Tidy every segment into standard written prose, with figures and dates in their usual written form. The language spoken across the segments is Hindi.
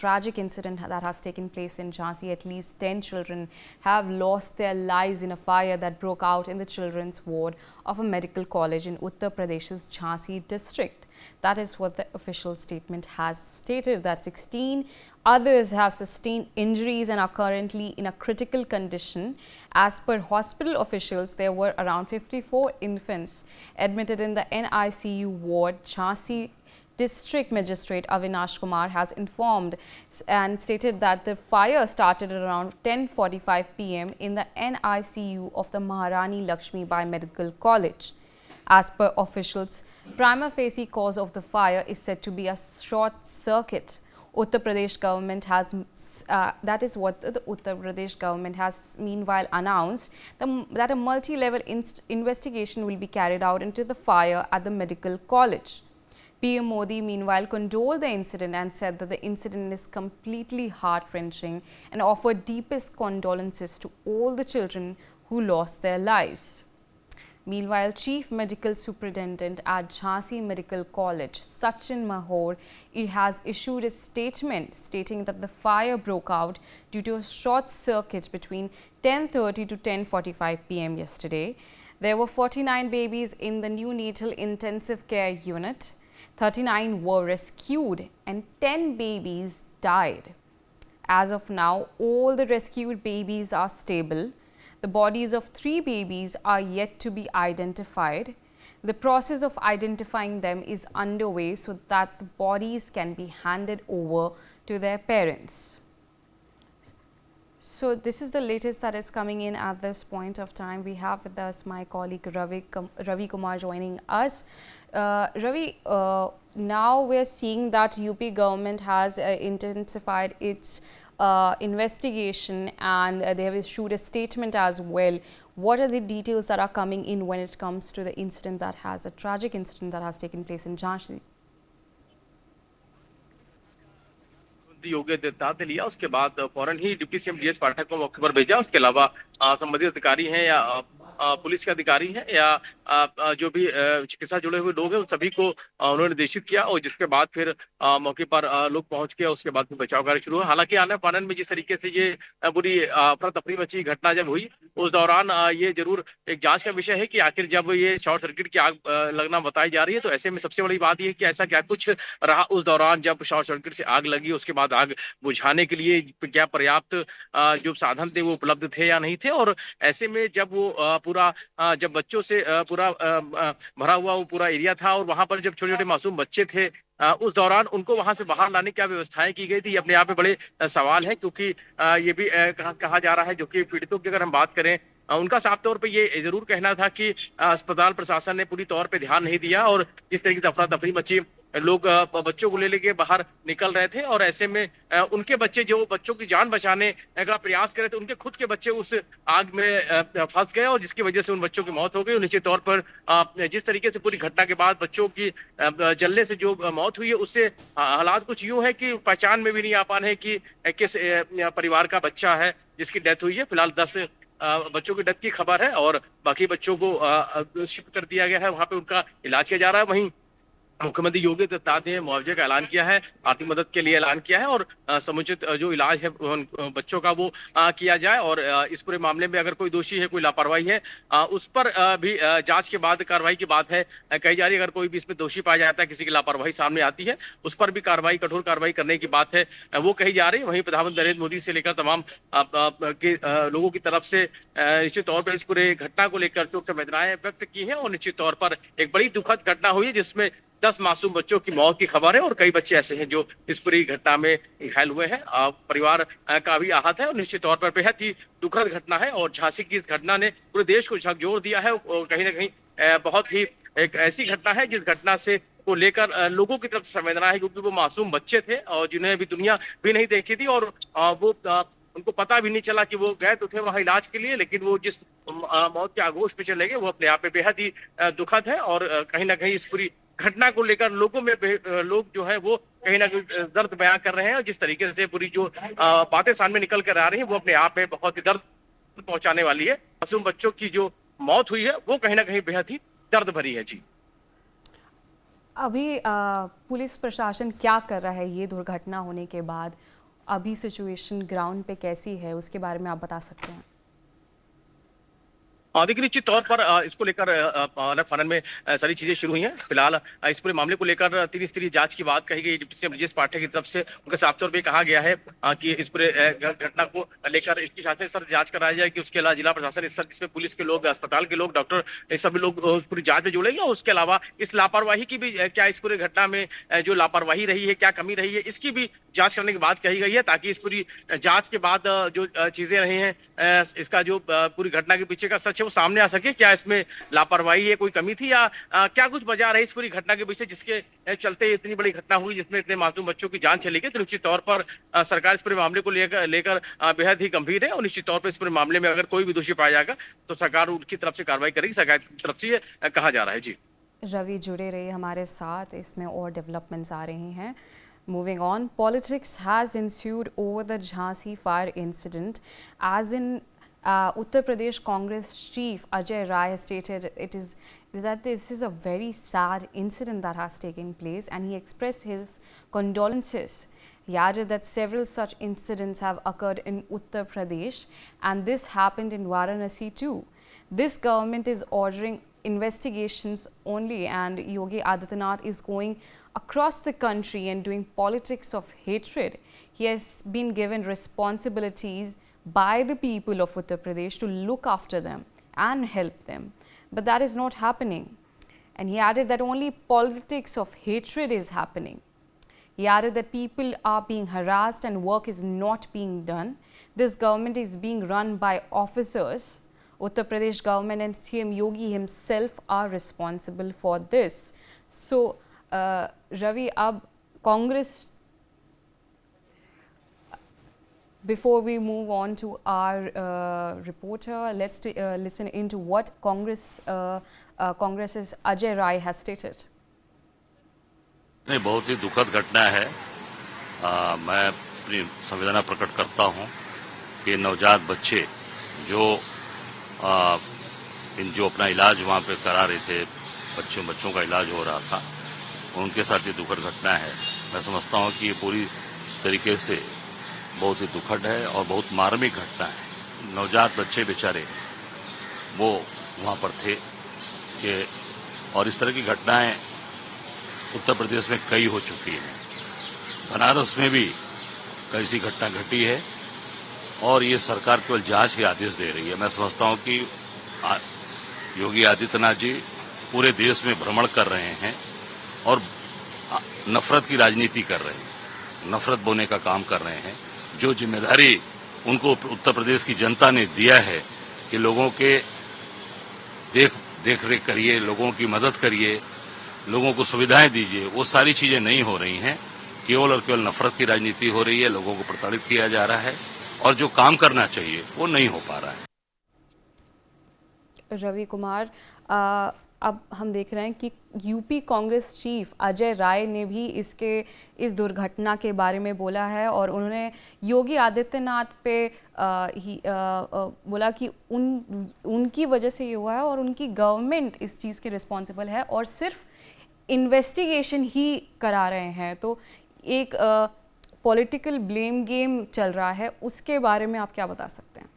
tragic incident that has taken place in Jhansi. At least 10 children have lost their lives in a fire that broke out in the children's ward of a medical college in Uttar Pradesh's Jhansi district. That is what the official statement has stated, that 16 others have sustained injuries and are currently in a critical condition. As per hospital officials, there were around 54 infants admitted in the NICU ward. Jhansi District Magistrate Avinash Kumar has informed and stated that the fire started at around 10:45 p.m. in the NICU of the Maharani Lakshmibai Medical College. As per officials, prima facie cause of the fire is said to be a short circuit. Uttar Pradesh government has, that is what the Uttar Pradesh government has meanwhile announced, that a multi-level investigation will be carried out into the fire at the medical college. PM Modi meanwhile condoled the incident and said that the incident is completely heart-wrenching and offered deepest condolences to all the children who lost their lives. Meanwhile, Chief Medical Superintendent at Jhansi Medical College, Sachin Mahor, has issued a statement stating that the fire broke out due to a short circuit between 10:30 to 10:45 p.m. yesterday. There were 49 babies in the neonatal intensive care unit. 39 were rescued and 10 babies died. As of now, all the rescued babies are stable. The bodies of 3 babies are yet to be identified. The process of identifying them is underway so that the bodies can be handed over to their parents. So this is the latest that is coming in at this point of time. We have with us my colleague Ravi Kumar joining us. Ravi, now we are seeing that UP government has intensified its investigation and they have issued a statement as well. What are the details that are coming in when it comes to the incident that has, a tragic incident that has taken place in Jhansi? Yogi Adityanath ने लिया, उसके बाद फौरन ही डिप्टी सीएम डीएस पाठक को मौके पर भेजा। उसके अलावा संबंधित अधिकारी हैं या पुलिस के अधिकारी हैं या जो भी चिकित्सा जुड़े हुए लोग हैं उन सभी को उन्होंने निर्देशित किया और जिसके बाद फिर मौके पर लोग पहुंच गए। उसके बाद फिर बचाव कार्य शुरू हुआ। हालांकि आने फानन में जिस तरीके से ये बुरी अफरा तफरी मची घटना जब हुई, उस दौरान ये जरूर एक जांच का विषय है कि आखिर जब ये शॉर्ट सर्किट की आग लगना बताई जा रही है तो ऐसे में सबसे बड़ी बात ये है कि ऐसा क्या कुछ रहा उस दौरान जब शॉर्ट सर्किट से आग लगी। उसके बाद आग बुझाने के लिए क्या पर्याप्त जो साधन थे वो उपलब्ध थे या नहीं थे, और ऐसे में जब वो पूरा जब बच्चों से पूरा भरा हुआ वो पूरा एरिया था और वहां पर जब छोटे छोटे मासूम बच्चे थे, उस दौरान उनको वहां से बाहर लाने की क्या व्यवस्थाएं की गई थी, ये अपने आप में बड़े सवाल है। क्योंकि ये भी कहा जा रहा है, जो कि पीड़ितों की अगर हम बात करें, उनका साफ तौर पे ये जरूर कहना था कि अस्पताल प्रशासन ने पूरी तौर पे ध्यान नहीं दिया और जिस तरीके से अफरा तफरी मची, लोग बच्चों को ले लेके बाहर निकल रहे थे और ऐसे में उनके बच्चे जो बच्चों की जान बचाने का प्रयास कर रहे थे, उनके खुद के बच्चे उस आग में फंस गए और जिसकी वजह से उन बच्चों की मौत हो गई। निश्चित तौर पर जिस तरीके से पूरी घटना के बाद बच्चों की जलने से जो मौत हुई है, उससे हालात कुछ यूं है कि पहचान में भी नहीं आ पा रहे कि किस परिवार का बच्चा है जिसकी डेथ हुई है। फिलहाल 10 बच्चों की डेथ की खबर है और बाकी बच्चों को शिफ्ट कर दिया गया है, वहां पे उनका इलाज किया जा रहा है। वहीं मुख्यमंत्री योगी आदित्यनाथ ने मुआवजे का ऐलान किया है, आर्थिक मदद के लिए ऐलान किया है और समुचित जो इलाज है बच्चों का वो किया जाए और इस पूरे मामले में अगर कोई दोषी है, कोई लापरवाही है, उस पर भी जांच के बाद कार्रवाई की बात है कही जा रही है। अगर कोई भी इसमें दोषी पाया जाता है, किसी की लापरवाही सामने आती है, उस पर भी कार्रवाई, कठोर कार्रवाई करने की बात है वो कही जा रही है। वहीं प्रधानमंत्री नरेंद्र मोदी से लेकर तमाम लोगों की तरफ से निश्चित तौर पर इस पूरे घटना को लेकर शोक संवेदनाएं व्यक्त की है और निश्चित तौर पर एक बड़ी दुखद घटना हुई है जिसमें 10 मासूम बच्चों की मौत की खबर है और कई बच्चे ऐसे हैं जो इस पूरी घटना में घायल हुए हैं। परिवार का भी आहत है और निश्चित तौर पर बेहद ही दुखद घटना है और झांसी की इस घटना ने पूरे देश को झकझोर दिया है और कहीं ना कहीं बहुत ही एक ऐसी घटना है जिस घटना से को लेकर लोगों की तरफ से संवेदना है, क्योंकि वो मासूम बच्चे थे और जिन्हें अभी दुनिया भी नहीं देखी थी और वो उनको पता भी नहीं चला कि वो गए तो थे वहां इलाज के लिए, लेकिन वो जिस मौत के आगोश पे चले गए वो अपने आप में बेहद ही दुखद है और कहीं ना कहीं इस पूरी घटना को लेकर लोगों में लोग जो है वो कहीं ना कहीं दर्द बयां कर रहे हैं और जिस तरीके से पूरी जो बातें सामने निकल कर आ रही है वो अपने आप में बहुत ही दर्द पहुंचाने वाली है। मासूम बच्चों की जो मौत हुई है वो कहीं ना कहीं बेहद ही दर्द भरी है। जी अभी पुलिस प्रशासन क्या कर रहा है ये दुर्घटना होने के बाद? अभी सिचुएशन ग्राउंड पे कैसी है उसके बारे में आप बता सकते हैं? देखिए निश्चित तौर पर इसको लेकर फनन में सारी चीजें शुरू हुई हैं। फिलहाल इस पूरे मामले को लेकर तीन स्तरीय जांच की बात कही गई। डिप्टी सीएम ब्रजेश पाठक की तरफ से उनका साफ तौर पे कहा गया है कि इस पूरे घटना को लेकर इसकी शासन स्तर जांच कराई जाए कि उसके अलावा जिला प्रशासन स्तर जिसमें पुलिस के लोग, अस्पताल के लोग, डॉक्टर, ये सभी लोग उस पूरी जांच में जुड़ेंगे। और उसके अलावा इस लापरवाही की भी क्या इस पूरे घटना में जो लापरवाही रही है, क्या कमी रही है, इसकी भी जांच करने की बात कही गई है, ताकि इस पूरी जांच के बाद जो चीजें रही हैं, इसका जो पूरी घटना के पीछे का सच है वो सामने आ सके। क्या इसमें लापरवाही है, कोई कमी थी, या क्या कुछ वजह रही इस पूरी घटना के पीछे जिसके चलते इतनी बड़ी घटना हुई जिसमें इतने मासूम बच्चों की जान चली गई। तो निश्चित तौर पर सरकार इस पूरे मामले को लेकर बेहद ही गंभीर है, और निश्चित तौर पर इस पूरे मामले में अगर कोई भी दोषी पाया जाएगा तो सरकार उनकी तरफ से कार्रवाई करेगी। सरकार की तरफ से ये कहा जा रहा है। जी रवि जुड़े रहिए हमारे साथ, इसमें और डेवलपमेंट्स आ रही हैं। Moving on, politics has ensued over the Jhansi fire incident, as in Uttar Pradesh Congress chief Ajay Rai has stated that this is a very sad incident that has taken place, and he expressed his condolences. He added that several such incidents have occurred in Uttar Pradesh, and this happened in Varanasi too. This government is ordering investigations only, and Yogi Adityanath is going across the country and doing politics of hatred. He has been given responsibilities by the people of Uttar Pradesh to look after them and help them, but that is not happening. And he added that only politics of hatred is happening. He added that people are being harassed and work is not being done. This government is being run by officers. Uttar Pradesh government and CM Yogi himself are responsible for this. So, Ravi, अब Congress, before we move on to our reporter, let's listen into what Congress's Ajay Rai has stated. नहीं, बहुत ही दुखद घटना है। मैं अपनी संवेदना प्रकट करता हूं कि नवजात बच्चे जो जो अपना इलाज वहां पे करा रहे थे, बच्चों का इलाज हो रहा था, उनके साथ ये दुखद घटना है। मैं समझता हूं कि ये पूरी तरीके से बहुत ही दुखद है और बहुत मार्मिक घटना है। नवजात बच्चे बेचारे वो वहां पर थे कि, और इस तरह की घटनाएं उत्तर प्रदेश में कई हो चुकी हैं। बनारस में भी कैसी घटना घटी है, और ये सरकार केवल जांच के आदेश दे रही है। मैं समझता हूं कि योगी आदित्यनाथ जी पूरे देश में भ्रमण कर रहे हैं और नफरत की राजनीति कर रहे हैं, नफरत बोने का काम कर रहे हैं। जो जिम्मेदारी उनको उत्तर प्रदेश की जनता ने दिया है कि लोगों के देख रेख करिए, लोगों की मदद करिए, लोगों को सुविधाएं दीजिए, वो सारी चीजें नहीं हो रही हैं। केवल और केवल नफरत की राजनीति हो रही है, लोगों को प्रताड़ित किया जा रहा है, और जो काम करना चाहिए वो नहीं हो पा रहा है। रवि कुमार, अब हम देख रहे हैं कि यूपी कांग्रेस चीफ अजय राय ने भी इस दुर्घटना के बारे में बोला है, और उन्होंने योगी आदित्यनाथ पे बोला कि उनकी वजह से ये हुआ है और उनकी गवर्नमेंट इस चीज़ के रिस्पॉन्सिबल है और सिर्फ इन्वेस्टिगेशन ही करा रहे हैं। तो एक पॉलिटिकल ब्लेम गेम चल रहा है, उसके बारे में आप क्या बता सकते हैं?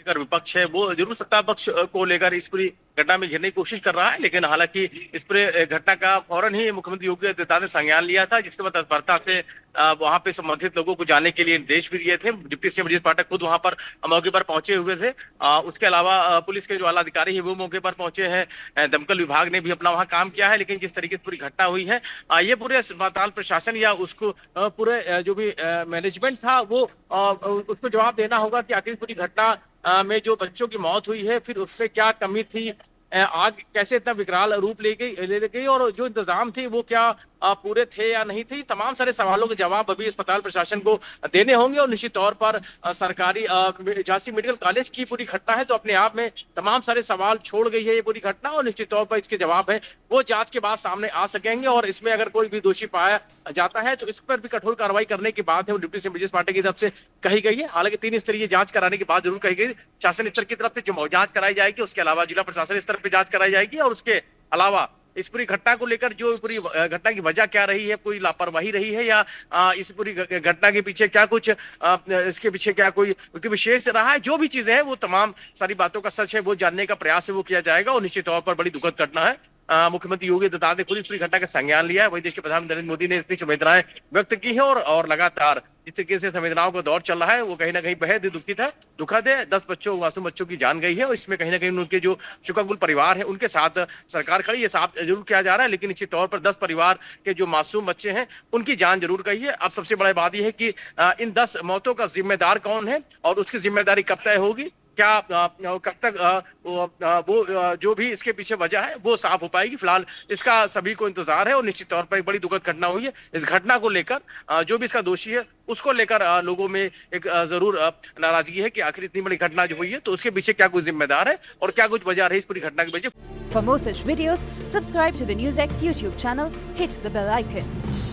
विपक्ष है वो जरूर सत्ता पक्ष को लेकर इस पूरी घटना में घेरने की कोशिश कर रहा है, लेकिन हालांकि इस पूरे घटना का फौरन ही मुख्यमंत्री योगी आदित्यनाथ ने संज्ञान लिया था, जिसके बाद तत्परता से वहां पे संबंधित लोगों को जाने के लिए निर्देश भी दिए थे। डिप्टी सीएम ब्रजेश पाठक खुद वहां पर मौके पर पहुंचे हुए थे। उसके अलावा पुलिस के जो आला अधिकारी है वो मौके पर पहुंचे हैं। दमकल विभाग ने भी अपना वहां काम किया है। लेकिन जिस तरीके से पूरी घटना हुई है, ये पूरे अस्पताल प्रशासन या उसको पूरे जो भी मैनेजमेंट था वो उसको जवाब देना होगा कि आखिर पूरी घटना में जो बच्चों की मौत हुई है, फिर उससे क्या कमी थी, आग कैसे इतना विकराल रूप ले गई, और जो इंतजाम थे वो क्या पूरे थे या नहीं थे। तमाम सारे सवालों के जवाब अभी अस्पताल प्रशासन को देने होंगे। और निश्चित तौर पर सरकारी झांसी मेडिकल कॉलेज की पूरी घटना है, तो अपने आप में तमाम सारे सवाल छोड़ गई है ये पूरी घटना, और निश्चित तौर पर इसके जवाब है वो जांच के बाद सामने आ सकेंगे। और इसमें अगर कोई भी दोषी पाया जाता है तो इस पर भी कठोर कार्रवाई करने की बात है वो डिप्टी सीएम ब्रजेश पाठक की तरफ से कही गई है। हालांकि 3 स्तरीय जांच कराने की बात जरूर कही गई। शासन स्तर की तरफ से जो जांच कराई जाएगी, उसके अलावा जिला प्रशासन स्तर पर जांच कराई जाएगी, और उसके अलावा इस पूरी घटना को लेकर जो पूरी घटना की वजह क्या रही है, कोई लापरवाही रही है या इस पूरी घटना के पीछे क्या कुछ इसके पीछे क्या कोई विशेष रहा है, जो भी चीजें हैं वो तमाम सारी बातों का सच है वो जानने का प्रयास है वो किया जाएगा और निश्चित तौर पर बड़ी दुखद घटना है। मुख्यमंत्री योगी आदित्यनाथ ने खुद इस पूरी घटना का संज्ञान लिया है। वही देश के प्रधानमंत्री नरेंद्र मोदी ने इतनी संवेदनाएं व्यक्त की है और लगातार जिस तरीके से संवेदनाओं का दौर चल रहा है वो कहीं ना कहीं बेहद दुखद है। 10 मासूम बच्चों की जान गई है और इसमें कहीं ना कहीं उनके जो शुकबुल परिवार है उनके साथ सरकार खड़ी, ये साफ जरूर किया जा रहा है, लेकिन निश्चित तौर पर 10 परिवार के जो मासूम बच्चे हैं उनकी जान जरूर गई है। अब सबसे बड़ी बात यह है कि इन 10 मौतों का जिम्मेदार कौन है और उसकी जिम्मेदारी कब तय होगी, क्या कब तक वो जो भी इसके पीछे वजह है वो साफ हो पाएगी। फिलहाल इसका सभी को इंतजार है और निश्चित तौर पर एक बड़ी दुखद घटना हुई है। इस घटना को लेकर जो भी इसका दोषी है उसको लेकर लोगों में एक जरूर नाराजगी है कि आखिर इतनी बड़ी घटना जो हुई है तो उसके पीछे क्या कुछ जिम्मेदार है और क्या कुछ वजह रही इस पूरी घटना के पीछे। For more such videos, subscribe to the NewsX YouTube channel, hit the bell icon.